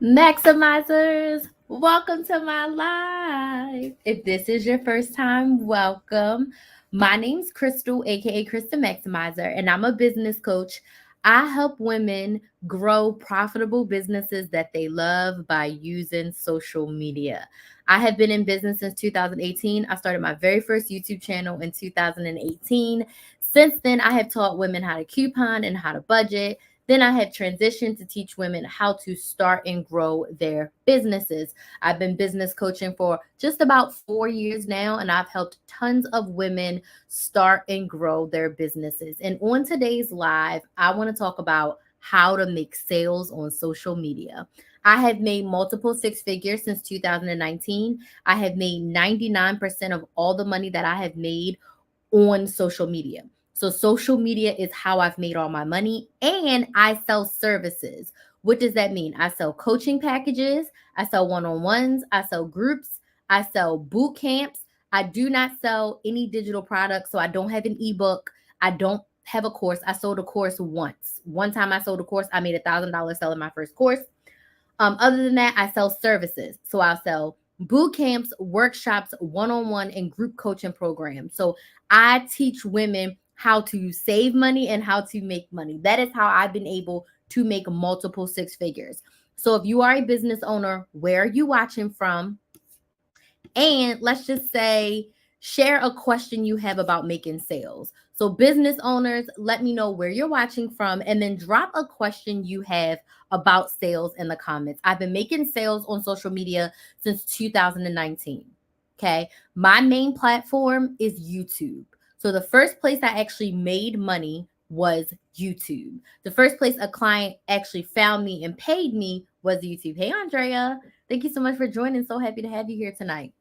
Maximizers, welcome to my live. If this is your first time, welcome. My name's Crystal, aka Krista Maximizer, and I'm a business coach. I help women grow profitable businesses that they love by using social media. I have been in business since 2018. I started my very first YouTube channel in 2018. Since then, I have taught women how to coupon and how to budget. Then I have transitioned to teach women how to start and grow their businesses. I've been business coaching for just about 4 years now, and I've helped tons of women start and grow their businesses. And on today's live, I want to talk about how to make sales on social media. I have made multiple six figures since 2019. I have made 99% of all the money that I have made on social media. So social media is how I've made all my money, and I sell services. What does that mean? I sell coaching packages, I sell one-on-ones, I sell groups, I sell boot camps. I do not sell any digital products, so I don't have an ebook. I don't have a course. I sold a course once. One time I sold a course, I made $1,000 selling my first course. Other than that, I sell services. So I'll sell boot camps, workshops, one-on-one, and group coaching programs. So I teach women how to save money and how to make money. That is how I've been able to make multiple six figures. So if you are a business owner, where are you watching from? And let's just say, share a question you have about making sales. So, business owners, let me know where you're watching from and then drop a question you have about sales in the comments. I've been making sales on social media since 2019. Okay. My main platform is YouTube. So, the first place I actually made money was YouTube. The first place a client actually found me and paid me was YouTube. Hey, Andrea. Thank you so much for joining. So happy to have you here tonight.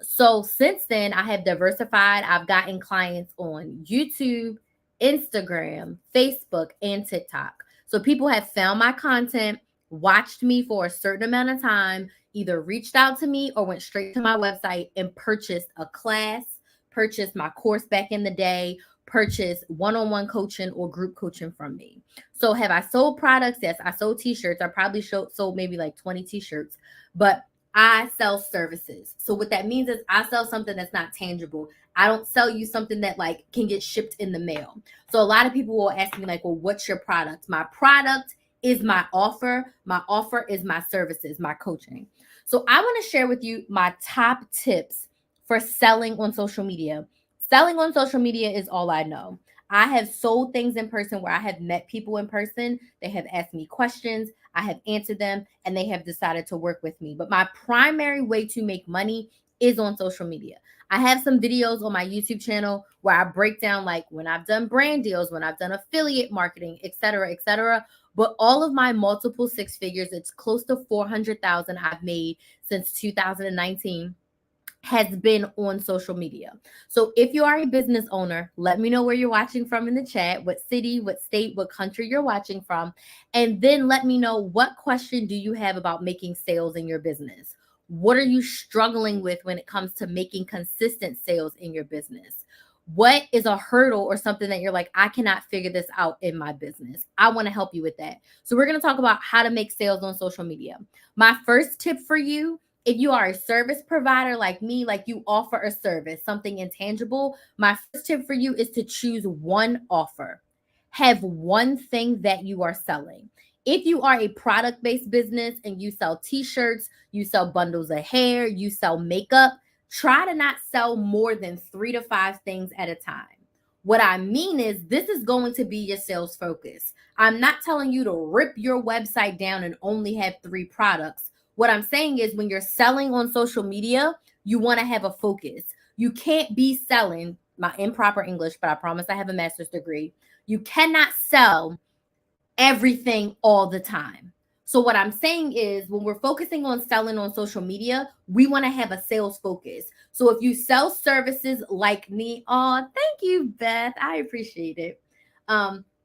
So since then, I have diversified. I've gotten clients on YouTube, Instagram, Facebook, and TikTok. So people have found my content, watched me for a certain amount of time, either reached out to me or went straight to my website and purchased a class, purchased my course back in the day, purchased one-on-one coaching or group coaching from me. So have I sold products? Yes, I sold t-shirts. I probably sold maybe like 20 t-shirts, but I sell services. So what that means is I sell something that's not tangible. I don't sell you something that like can get shipped in the mail. So a lot of people will ask me like, well, what's your product? My product is my offer. My offer is my services, my coaching. So I want to share with you my top tips for selling on social media. Selling on social media is all I know. I have sold things in person where I have met people in person. They have asked me questions. I have answered them and they have decided to work with me. But my primary way to make money is on social media. I have some videos on my YouTube channel where I break down like when I've done brand deals, when I've done affiliate marketing, et cetera, et cetera. But all of my multiple six figures, it's close to 400,000 I've made since 2019 has been on social media. So if you are a business owner, let me know where you're watching from in the chat, what city, what state, what country you're watching from, and then let me know what question do you have about making sales in your business? What are you struggling with when it comes to making consistent sales in your business? What is a hurdle or something that you're like, I cannot figure this out in my business? I want to help you with that. So we're going to talk about how to make sales on social media. My first tip for you, if you are a service provider like me, like you offer a service, something intangible, my first tip for you is to choose one offer. Have one thing that you are selling. If you are a product based business and you sell t shirts, you sell bundles of hair, you sell makeup, try to not sell more than 3 to 5 things at a time. What I mean is, this is going to be your sales focus. I'm not telling you to rip your website down and only have 3 products. What I'm saying is when you're selling on social media, you want to have a focus. You can't be selling, my improper English, but I promise I have a master's degree. You cannot sell everything all the time. So what I'm saying is when we're focusing on selling on social media, we want to have a sales focus. So if you sell services like me, oh, thank you, Beth. I appreciate it.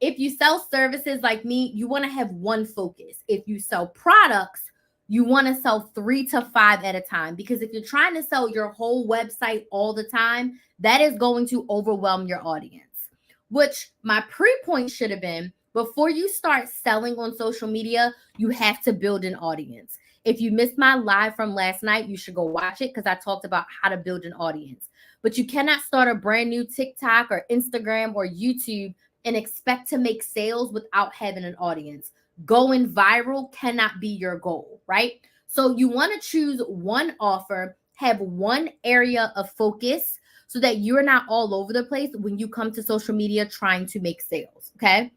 If you sell services like me, you want to have one focus. If you sell products, you want to sell 3 to 5 at a time, because if you're trying to sell your whole website all the time, that is going to overwhelm your audience. which my pre-point should have been, before you start selling on social media, you have to build an audience. If you missed my live from last night, you should go watch it because I talked about how to build an audience. But you cannot start a brand new TikTok or Instagram or YouTube and expect to make sales without having an audience. Going viral cannot be your goal, right? So you want to choose one offer, have one area of focus so that you're not all over the place when you come to social media trying to make sales, okay?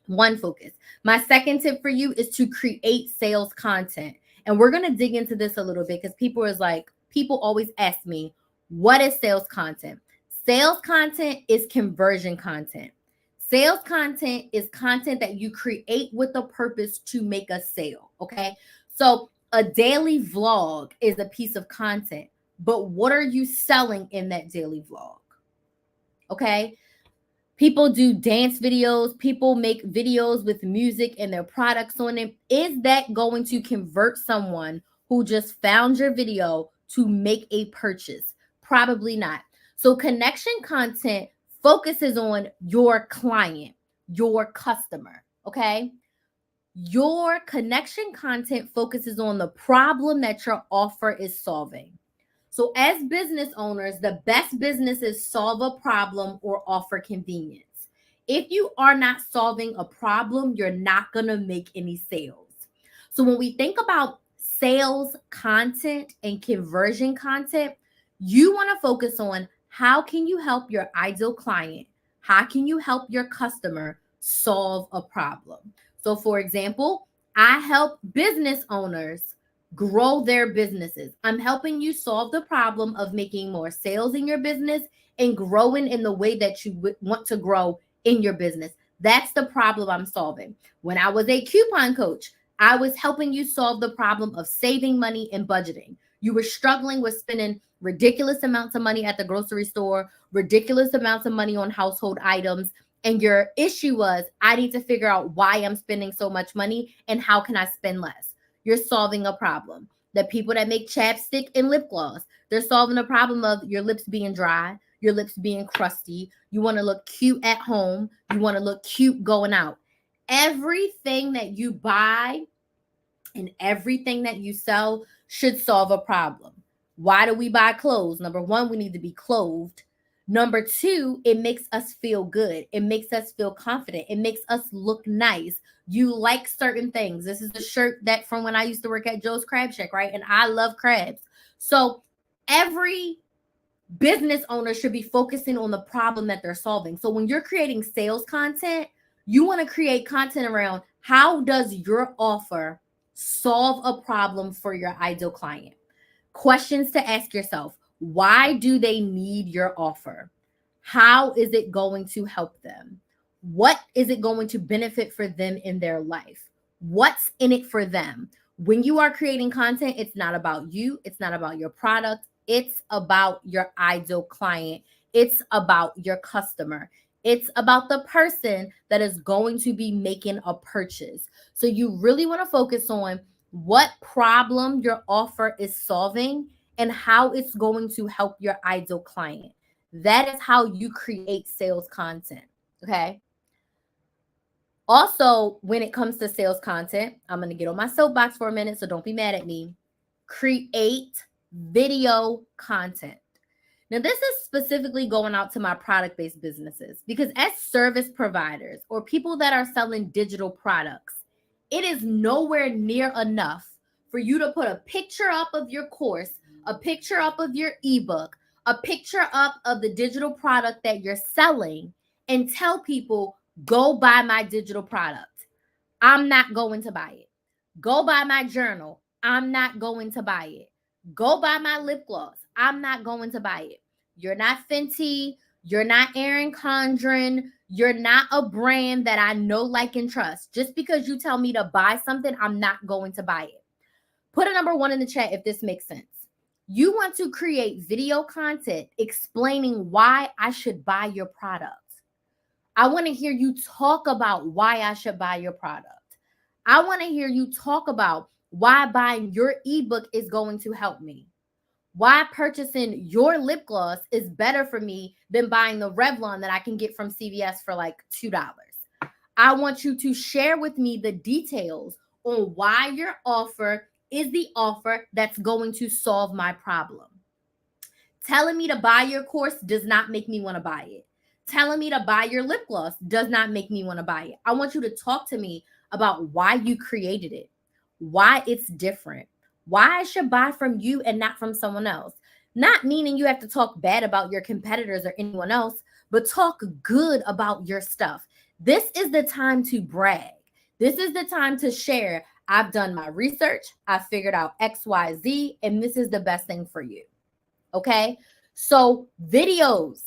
One focus. My second tip for you is to create sales content. And we're going to dig into this a little bit because people always ask me, what is sales content? Sales content is conversion content. Sales content is content that you create with a purpose to make a sale, okay? So a daily vlog is a piece of content, but what are you selling in that daily vlog? Okay? People do dance videos, people make videos with music and their products on it. Is that going to convert someone who just found your video to make a purchase? Probably not. So connection content focuses on your client, your customer, okay? Your connection content focuses on the problem that your offer is solving. So as business owners, the best businesses solve a problem or offer convenience. If you are not solving a problem, you're not going to make any sales. So when we think about sales content and conversion content, you want to focus on how can you help your ideal client? How can you help your customer solve a problem? So for example, I help business owners grow their businesses. I'm helping you solve the problem of making more sales in your business and growing in the way that you want to grow in your business. That's the problem I'm solving. When I was a coupon coach, I was helping you solve the problem of saving money and budgeting. You were struggling with spending ridiculous amounts of money at the grocery store, ridiculous amounts of money on household items. And your issue was, I need to figure out why I'm spending so much money and how can I spend less. You're solving a problem. The people that make chapstick and lip gloss, they're solving a problem of your lips being dry, your lips being crusty. You want to look cute at home. You want to look cute going out. Everything that you buy and everything that you sell should solve a problem. Why do we buy clothes? Number one, we need to be clothed. Number two, it makes us feel good. It makes us feel confident. It makes us look nice. You like certain things. This is the shirt that from when I used to work at Joe's Crab Shack, right? And I love crabs. So every business owner should be focusing on the problem that they're solving. So when you're creating sales content, you want to create content around how does your offer solve a problem for your ideal client? Questions to ask yourself. Why do they need your offer? How is it going to help them? What is it going to benefit for them in their life? What's in it for them? When you are creating content, it's not about you. It's not about your product. It's about your ideal client. It's about your customer. It's about the person that is going to be making a purchase. So you really want to focus on what problem your offer is solving and how it's going to help your ideal client. That is how you create sales content. Okay. Also, when it comes to sales content, I'm going to get on my soapbox for a minute, so don't be mad at me. Create video content. Now, this is specifically going out to my product-based businesses because as service providers or people that are selling digital products, it is nowhere near enough for you to put a picture up of your course, a picture up of your ebook, a picture up of the digital product that you're selling and tell people, go buy my digital product. I'm not going to buy it. Go buy my journal. I'm not going to buy it. Go buy my lip gloss. I'm not going to buy it. You're not Fenty. You're not Erin Condren. You're not a brand that I know, like, and trust. Just because you tell me to buy something, I'm not going to buy it. Put a number 1 in the chat if this makes sense. You want to create video content explaining why I should buy your product. I want to hear you talk about why I should buy your product. I want to hear you talk about why buying your ebook is going to help me. Why purchasing your lip gloss is better for me than buying the Revlon that I can get from CVS for like $2. I want you to share with me the details on why your offer is the offer that's going to solve my problem. Telling me to buy your course does not make me want to buy it. Telling me to buy your lip gloss does not make me want to buy it. I want you to talk to me about why you created it, why it's different, why I should buy from you and not from someone else. Not meaning you have to talk bad about your competitors or anyone else, but talk good about your stuff. This is the time to brag. This is the time to share. I've done my research, I figured out XYZ, and this is the best thing for you. Okay. So, videos.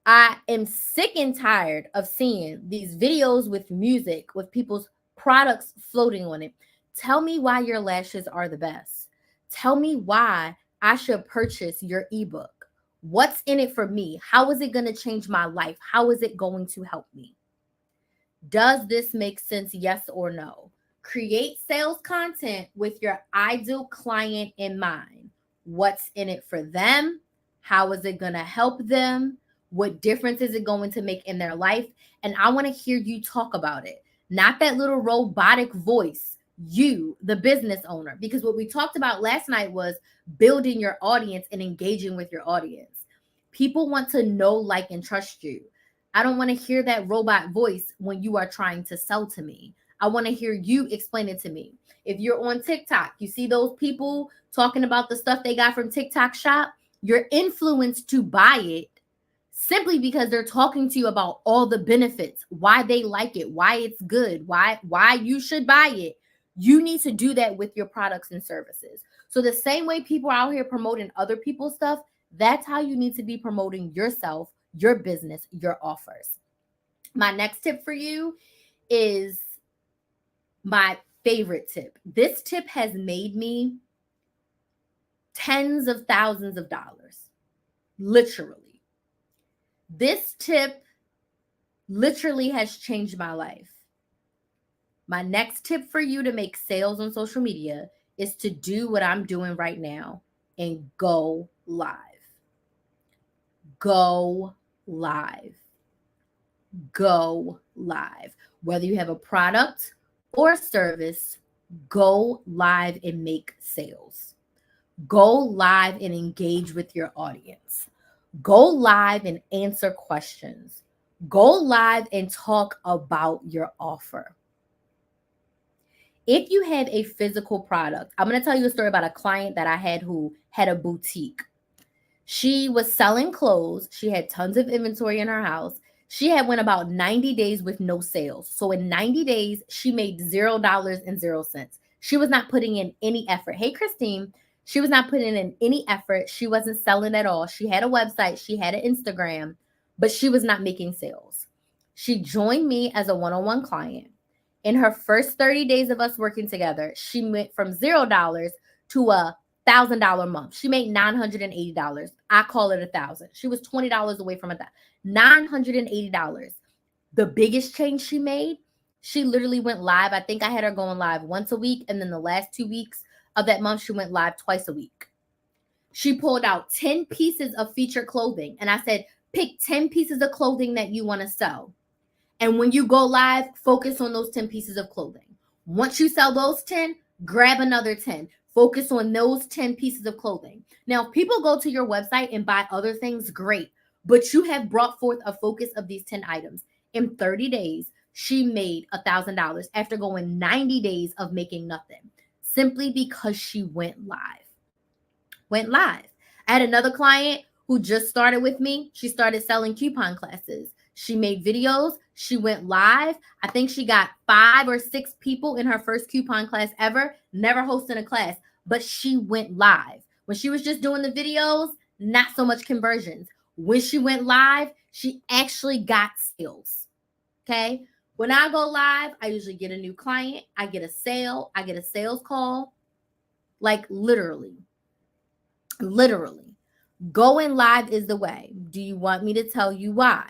I am sick and tired of seeing these videos with music, with people's products floating on it. Tell me why your lashes are the best. Tell me why I should purchase your ebook. What's in it for me? How is it going to change my life? How is it going to help me? Does this make sense? Yes or no? Create sales content with your ideal client in mind. What's in it for them? How is it going to help them? What difference is it going to make in their life? And I want to hear you talk about it, not that little robotic voice, you, the business owner. Because what we talked about last night was building your audience and engaging with your audience. People want to know, like, and trust you. I don't want to hear that robot voice when you are trying to sell to me. I want to hear you explain it to me. If you're on TikTok, you see those people talking about the stuff they got from TikTok Shop, you're influenced to buy it simply because they're talking to you about all the benefits, why they like it, why it's good, why you should buy it. You need to do that with your products and services. So the same way people are out here promoting other people's stuff, that's how you need to be promoting yourself, your business, your offers. My next tip for you is my favorite tip. This tip has made me tens of thousands of dollars, literally. This tip literally has changed my life. My next tip for you to make sales on social media is to do what I'm doing right now and go live. Go live. Go live. Whether you have a product or service, go live and make sales. Go live and engage with your audience. Go live and answer questions. Go live and talk about your offer. If you have a physical product, I'm going to tell you a story about a client that I had who had a boutique. She was selling clothes. She had tons of inventory in her house. She had went about 90 days with no sales. So in 90 days, she made $0.00. She was not putting in any effort. Hey, Christine, she was not putting in any effort. She wasn't selling at all. She had a website. She had an Instagram, but she was not making sales. She joined me as a one-on-one client. In her first 30 days of us working together, she went from $0 to $1,000 a month. She made $980. I call it $1,000. She was $20 away from $980. The biggest change she made, she literally went live. I think I had her going live once a week, and then the last 2 weeks of that month, she went live twice a week. She pulled out 10 pieces of featured clothing, and I said, pick 10 pieces of clothing that you want to sell. And when you go live, focus on those 10 pieces of clothing. Once you sell those 10, grab another 10. Focus on those 10 pieces of clothing. Now, if people go to your website and buy other things, great. But you have brought forth a focus of these 10 items. In 30 days, she made $1,000 after going 90 days of making nothing, simply because she went live. Went live. I had another client who just started with me. She started selling coupon classes. She made videos. She went live. I think she got 5 or 6 people in her first coupon class ever, never hosting a class, but she went live. When she was just doing the videos, not so much conversions. When she went live, she actually got sales. Okay. When I go live, I usually get a new client. I get a sale. I get a sales call. Like literally. Going live is the way. Do you want me to tell you why?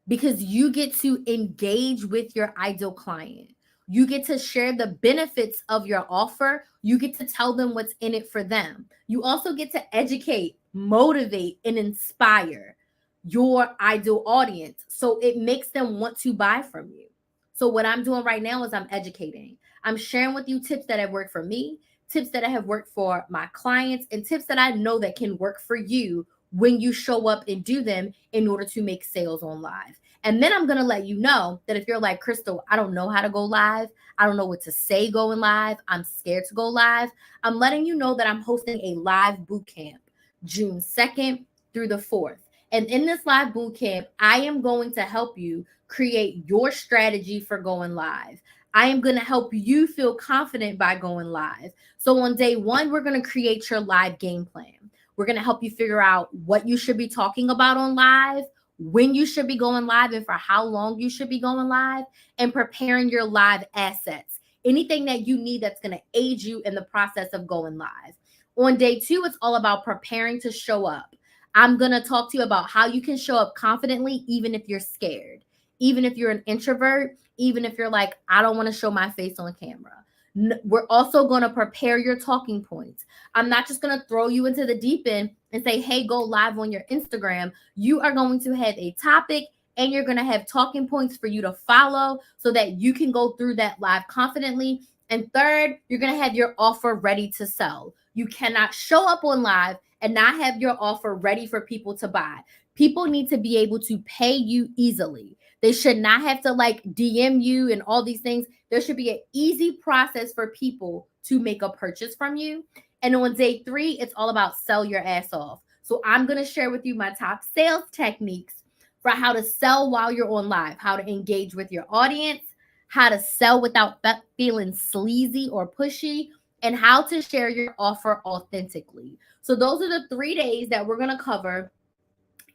Because you get to engage with your ideal client. You get to share the benefits of your offer. You get to tell them what's in it for them. You also get to educate, motivate, and inspire your ideal audience. So it makes them want to buy from you. So what I'm doing right now is I'm educating. I'm sharing with you tips that have worked for me, tips that have worked for my clients, and tips that I know that can work for you when you show up and do them in order to make sales on live. And then I'm going to let you know that if you're like, Crystal, I don't know how to go live. I don't know what to say going live. I'm scared to go live. I'm letting you know that I'm hosting a live boot camp June 2nd through the 4th. And in this live boot camp, I am going to help you create your strategy for going live. I am going to help you feel confident by going live. So on day one, we're going to create your live game plan. We're going to help you figure out what you should be talking about on live, when you should be going live, and for how long you should be going live, and preparing your live assets. Anything that you need that's going to aid you in the process of going live. On day two, it's all about preparing to show up. I'm going to talk to you about how you can show up confidently, even if you're scared, even if you're an introvert, even if you're like, I don't want to show my face on camera. We're also going to prepare your talking points. I'm not just going to throw you into the deep end and say, hey, go live on your Instagram. You are going to have a topic and you're going to have talking points for you to follow so that you can go through that live confidently. And third, you're going to have your offer ready to sell. You cannot show up on live and not have your offer ready for people to buy. People need to be able to pay you easily. They should not have to like DM you and all these things. There should be an easy process for people to make a purchase from you. And on day three, it's all about sell your ass off. So I'm going to share with you my top sales techniques for how to sell while you're on live, how to engage with your audience, how to sell without feeling sleazy or pushy, and how to share your offer authentically. So those are the 3 days that we're going to cover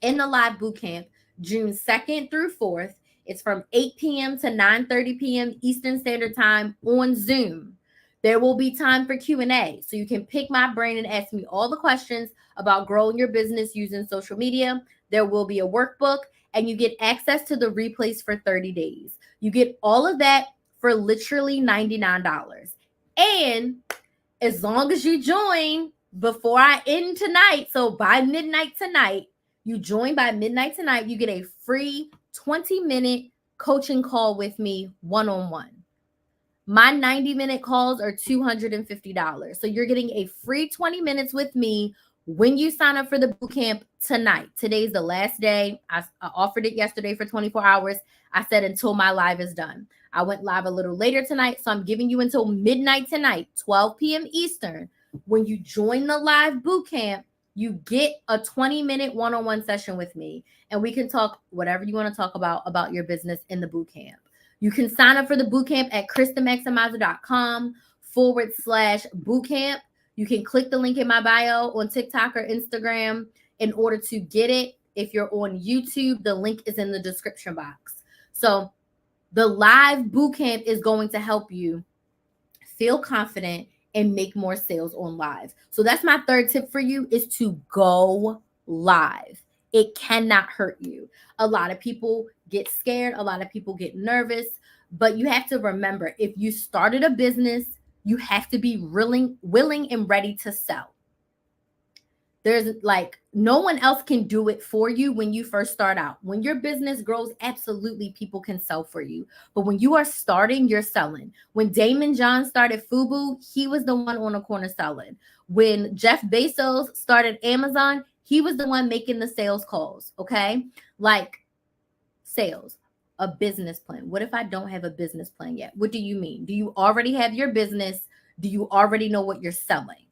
in the live bootcamp, June 2nd through 4th. It's from 8 p.m. to 9:30 p.m. Eastern Standard Time on Zoom. There will be time for Q&A, so you can pick my brain and ask me all the questions about growing your business using social media. There will be a workbook, and you get access to the replays for 30 days. You get all of that for literally $99. And as long as you join before I end tonight, so by midnight tonight, you join by midnight tonight, you get a free 20-minute coaching call with me one-on-one. My 90-minute calls are $250. So you're getting a free 20 minutes with me when you sign up for the bootcamp tonight. Today's the last day. I offered it yesterday for 24 hours. I said until my live is done. I went live a little later tonight, so I'm giving you until midnight tonight, 12 p.m. Eastern. When you join the live bootcamp, you get a 20-minute one-on-one session with me, and we can talk whatever you want to talk about your business in the bootcamp. You can sign up for the bootcamp at KristaMaximizer.com/bootcamp. You can click the link in my bio on TikTok or Instagram in order to get it. If you're on YouTube, the link is in the description box. So the live bootcamp is going to help you feel confident and make more sales on live. So that's my third tip for you, is to go live. It cannot hurt you. A lot of people get scared. A lot of people get nervous. But you have to remember, if you started a business, you have to be willing and ready to sell. There's like no one else can do it for you when you first start out. When your business grows, absolutely people can sell for you. But when you are starting, you're selling. When Damon John started FUBU, he was the one on the corner selling. When Jeff Bezos started Amazon, he was the one making the sales calls. Okay. Like sales, a business plan. What if I don't have a business plan yet? What do you mean? Do you already have your business? Do you already know what you're selling?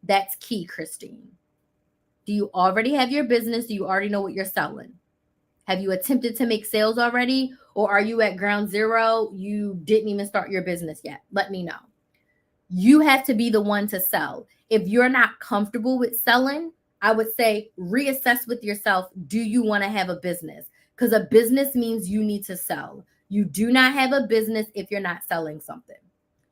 That's key, Christine. Do you already have your business? Do you already know what you're selling? Have you attempted to make sales already? Or are you at ground zero? You didn't even start your business yet. Let me know. You have to be the one to sell. If you're not comfortable with selling, I would say reassess with yourself. Do you want to have a business? Because a business means you need to sell. You do not have a business if you're not selling something.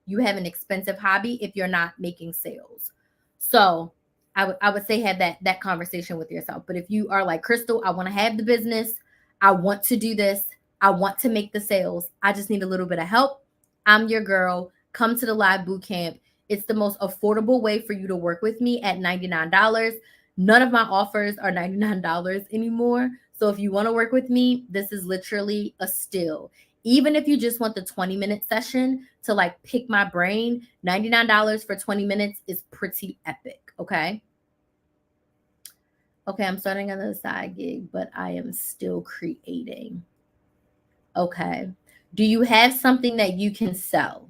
You have an expensive hobby if you're not making sales. So I would say have that conversation with yourself. But if you are like, Crystal, I want to have the business. I want to do this. I want to make the sales. I just need a little bit of help. I'm your girl. Come to the live bootcamp. It's the most affordable way for you to work with me at $99. None of my offers are $99 anymore. So if you want to work with me, this is literally a steal. Even if you just want the 20-minute session to like pick my brain, $99 for 20 minutes is pretty epic. Okay. Okay, I'm starting on the side gig, but I am still creating. Okay. Do you have something that you can sell?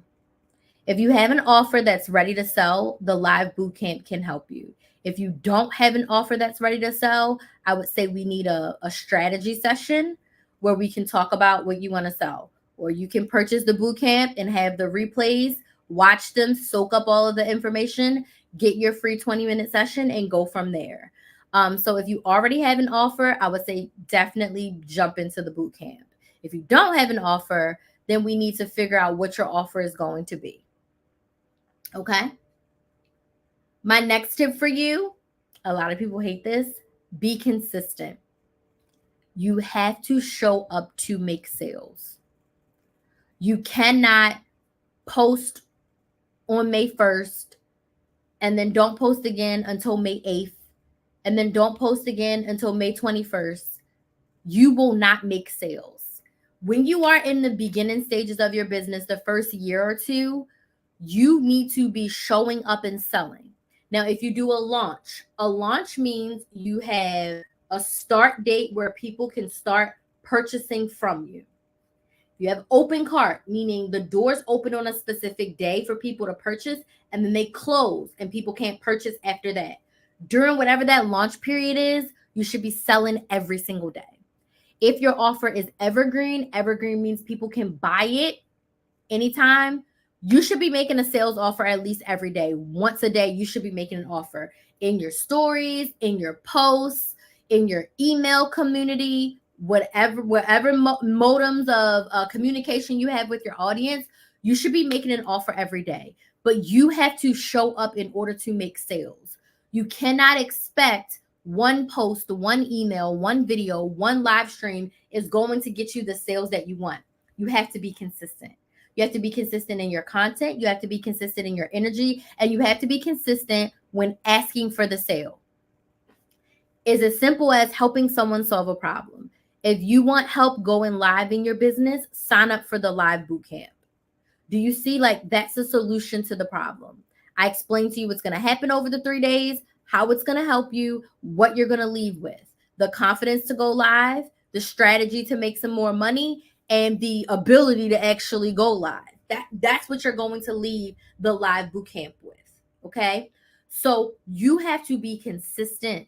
If you have an offer that's ready to sell, the live bootcamp can help you. If you don't have an offer that's ready to sell, I would say we need a strategy session where we can talk about what you want to sell. Or you can purchase the bootcamp and have the replays, watch them, soak up all of the information, get your free 20-minute session, and go from there. So if you already have an offer, I would say definitely jump into the bootcamp. If you don't have an offer, then we need to figure out what your offer is going to be. Okay. My next tip for you, a lot of people hate this, be consistent. You have to show up to make sales. You cannot post on May 1st and then don't post again until May 8th and then don't post again until May 21st. You will not make sales. When you are in the beginning stages of your business, the first year or two, you need to be showing up and selling. Now, if you do a launch means you have a start date where people can start purchasing from you. You have open cart, meaning the doors open on a specific day for people to purchase, and then they close and people can't purchase after that. During whatever that launch period is, you should be selling every single day. If your offer is evergreen means people can buy it anytime. You should be making a sales offer at least every day. Once a day, you should be making an offer in your stories, in your posts, in your email community, whatever modems of communication you have with your audience. You should be making an offer every day, but you have to show up in order to make sales. You cannot expect one post, one email, one video, one live stream is going to get you the sales that you want. You have to be consistent. You have to be consistent in your content. You have to be consistent in your energy. And you have to be consistent when asking for the sale. It's as simple as helping someone solve a problem. If you want help going live in your business, sign up for the live bootcamp. Do you see, like, that's the solution to the problem? I explained to you what's going to happen over the 3 days, how it's going to help you, what you're going to leave with, the confidence to go live, the strategy to make some more money, and the ability to actually go live. That's what you're going to leave the live bootcamp with. Okay. So you have to be consistent.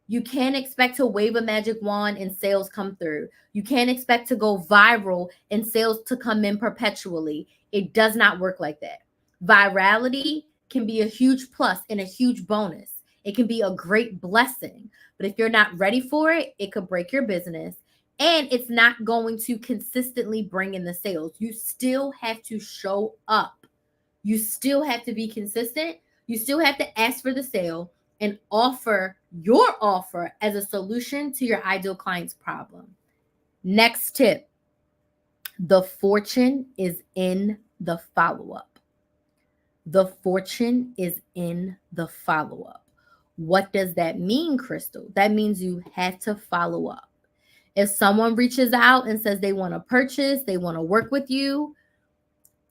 You can't expect to wave a magic wand and sales come through. You can't expect to go viral and sales to come in perpetually. It does not work like that. Virality can be a huge plus and a huge bonus. It can be a great blessing. But if you're not ready for it, it could break your business. And it's not going to consistently bring in the sales. You still have to show up. You still have to be consistent. You still have to ask for the sale and offer your offer as a solution to your ideal client's problem. Next tip, the fortune is in the follow-up. The fortune is in the follow-up. What does that mean, Crystal? That means you have to follow up. If someone reaches out and says they want to purchase, they want to work with you,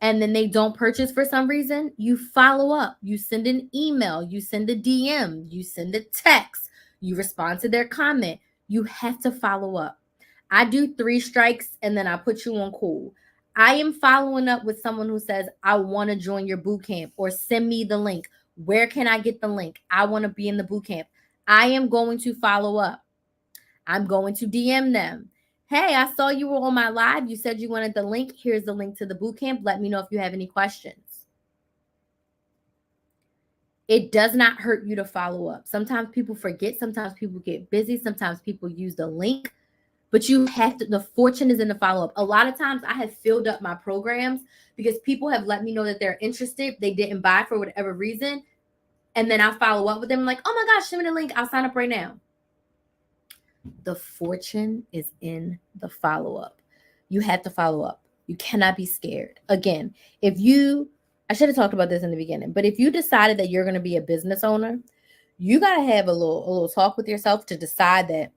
and then they don't purchase for some reason, you follow up. You send an email, you send a DM, you send a text, you respond to their comment. You have to follow up. I do 3 strikes and then I put you on cool. I am following up with someone who says, I want to join your bootcamp, or send me the link. Where can I get the link? I want to be in the bootcamp. I am going to follow up. I'm going to DM them. Hey, I saw you were on my live. You said you wanted the link. Here's the link to the bootcamp. Let me know if you have any questions. It does not hurt you to follow up. Sometimes people forget. Sometimes people get busy. Sometimes people use the link. But you have to, the fortune is in the follow-up. A lot of times I have filled up my programs because people have let me know that they're interested. They didn't buy for whatever reason. And then I follow up with them like, oh my gosh, send me the link. I'll sign up right now. The fortune is in the follow-up. You have to follow up. You cannot be scared. Again, if you, I should have talked about this in the beginning, but if you decided that you're going to be a business owner, you got to have a little talk with yourself to decide that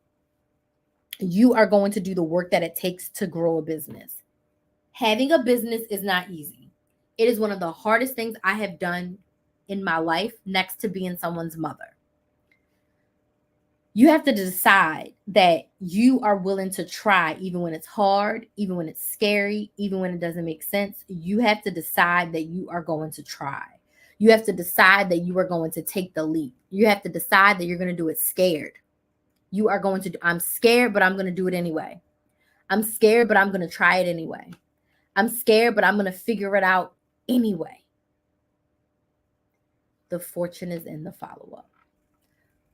you are going to do the work that it takes to grow a business. Having a business is not easy. It is one of the hardest things I have done in my life next to being someone's mother. You have to decide that you are willing to try even when it's hard, even when it's scary, even when it doesn't make sense. You have to decide that you are going to try. You have to decide that you are going to take the leap. You have to decide that you're going to do it scared. You are going to do, I'm scared, but I'm going to do it anyway. I'm scared, but I'm going to try it anyway. I'm scared, but I'm going to figure it out anyway. The fortune is in the follow up.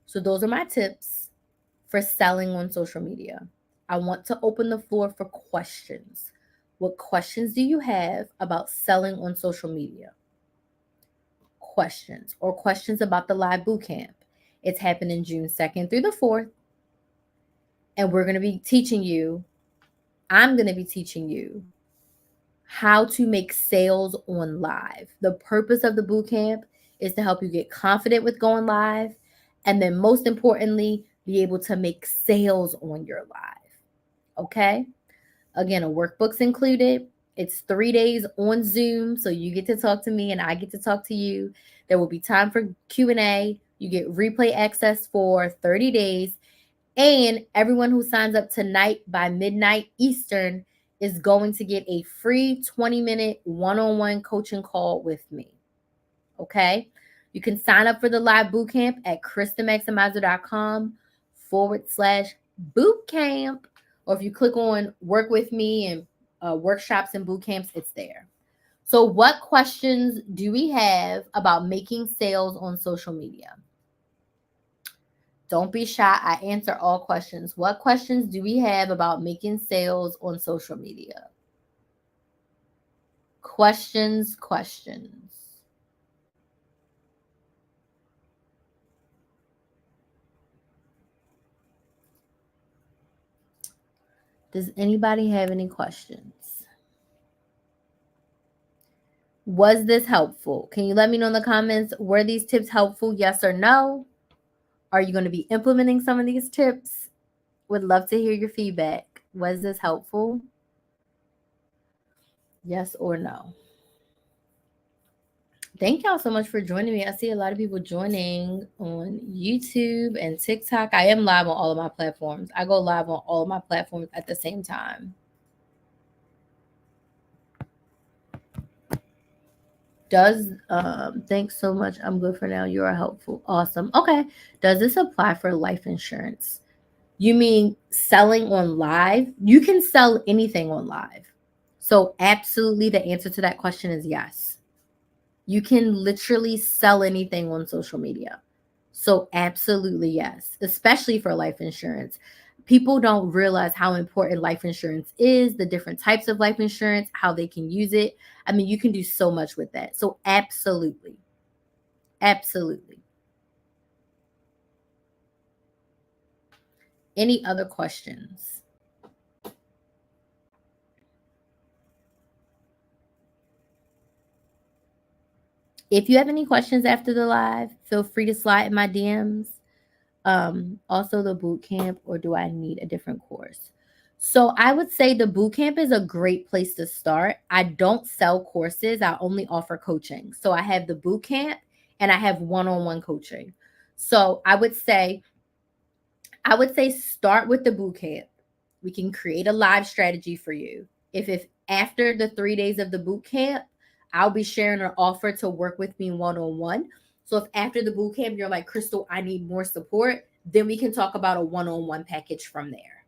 So those are my tips for selling on social media. I want to open the floor for questions. What questions do you have about selling on social media? Questions or questions about the live bootcamp. It's happening June 2nd through the 4th. And we're going to be teaching you, I'm going to be teaching you how to make sales on live. The purpose of the bootcamp is to help you get confident with going live. And then most importantly, be able to make sales on your live. Okay? Again, a workbook's included. It's 3 days on Zoom, so you get to talk to me and I get to talk to you. There will be time for Q&A. You get replay access for 30 days. And everyone who signs up tonight by midnight Eastern is going to get a free 20-minute one-on-one coaching call with me. Okay? You can sign up for the live bootcamp at KristaMaximizer.com/bootcamp. Or if you click on work with me and workshops and bootcamps, it's there. So what questions do we have about making sales on social media? Don't be shy. I answer all questions. What questions do we have about making sales on social media? Questions. Does anybody have any questions? Was this helpful? Can you let me know in the comments, were these tips helpful? Yes or no? Are you going to be implementing some of these tips? Would love to hear your feedback. Was this helpful? Yes or no? Thank y'all so much for joining me. I see a lot of people joining on YouTube and TikTok. I am live on all of my platforms. I go live on all of my platforms at the same time. Thanks so much. I'm good for now. You are helpful. Awesome. Okay. Does this apply for life insurance? You mean selling on live? You can sell anything on live. So absolutely the answer to that question is yes. You can literally sell anything on social media. So absolutely yes, especially for life insurance. People don't realize how important life insurance is, the different types of life insurance, how they can use it. I mean, you can do so much with that. So absolutely. Absolutely. Any other questions? If you have any questions after the live, feel free to slide in my DMs. Also the boot camp, or do I need a different course? So I would say the boot camp is a great place to start. I don't sell courses. I only offer coaching. So I have the boot camp and I have one-on-one coaching. So I would say start with the boot camp. We can create a live strategy for you. If after the 3 days of the boot camp, I'll be sharing an offer to work with me one-on-one. So if after the boot camp you're like, Crystal, I need more support, then we can talk about a one-on-one package from there.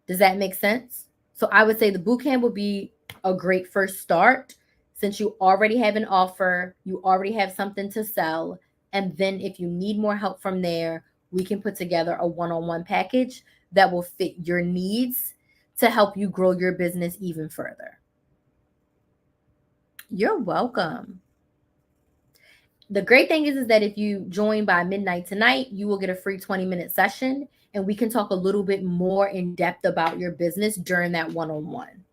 Does that make sense? So I would say the boot camp would be a great first start, since you already have an offer, you already have something to sell. And then if you need more help from there, we can put together a one-on-one package that will fit your needs to help you grow your business even further. You're welcome. The great thing is that if you join by midnight tonight, you will get a free 20-minute session and we can talk a little bit more in depth about your business during that one-on-one.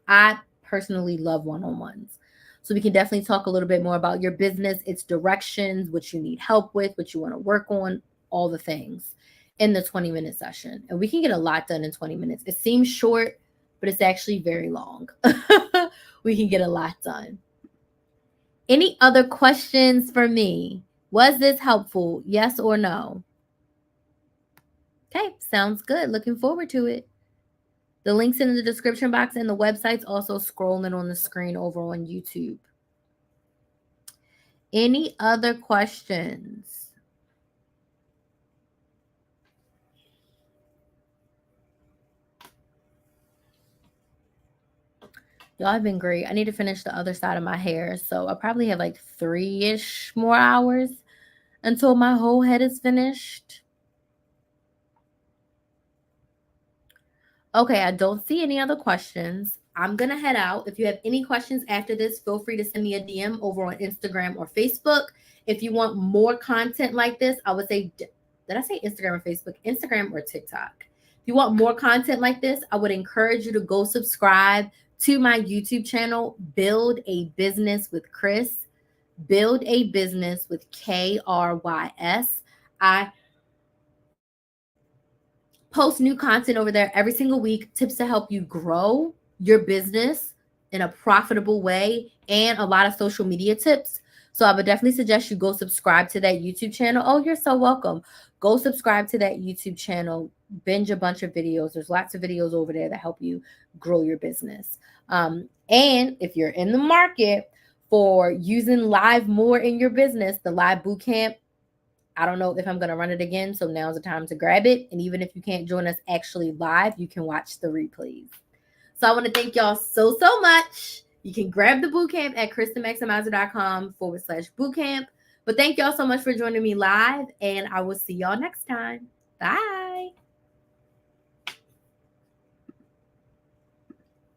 I personally love one-on-ones. So we can definitely talk a little bit more about your business, its directions, what you need help with, what you want to work on, all the things in the 20-minute session. And we can get a lot done in 20 minutes. It seems short, but it's actually very long. We can get a lot done. Any other questions for me? Was this helpful? Yes or no? Okay, sounds good. Looking forward to it. The links in the description box and the website's also scrolling on the screen over on YouTube. Any other questions? Y'all have been great. I need to finish the other side of my hair. So I probably have like 3-ish more hours until my whole head is finished. Okay, I don't see any other questions. I'm going to head out. If you have any questions after this, feel free to send me a DM over on Instagram or Facebook. If you want more content like this, I would say, did I say Instagram or Facebook? Instagram or TikTok. If you want more content like this, I would encourage you to go subscribe to my YouTube channel, Build a Business with Chris. Build a Business with KRYS. I post new content over there every single week, tips to help you grow your business in a profitable way, and a lot of social media tips. So I would definitely suggest you go subscribe to that YouTube channel. Oh, you're so welcome. Go subscribe to that YouTube channel, binge a bunch of videos. There's lots of videos over there that help you grow your business. And if you're in the market for using live more in your business, the live bootcamp, I don't know if I'm going to run it again. So now's the time to grab it. And even if you can't join us actually live, you can watch the replays. So I want to thank y'all so much. You can grab the bootcamp at KristenMaximizer.com/bootcamp. But thank y'all so much for joining me live. And I will see y'all next time. Bye.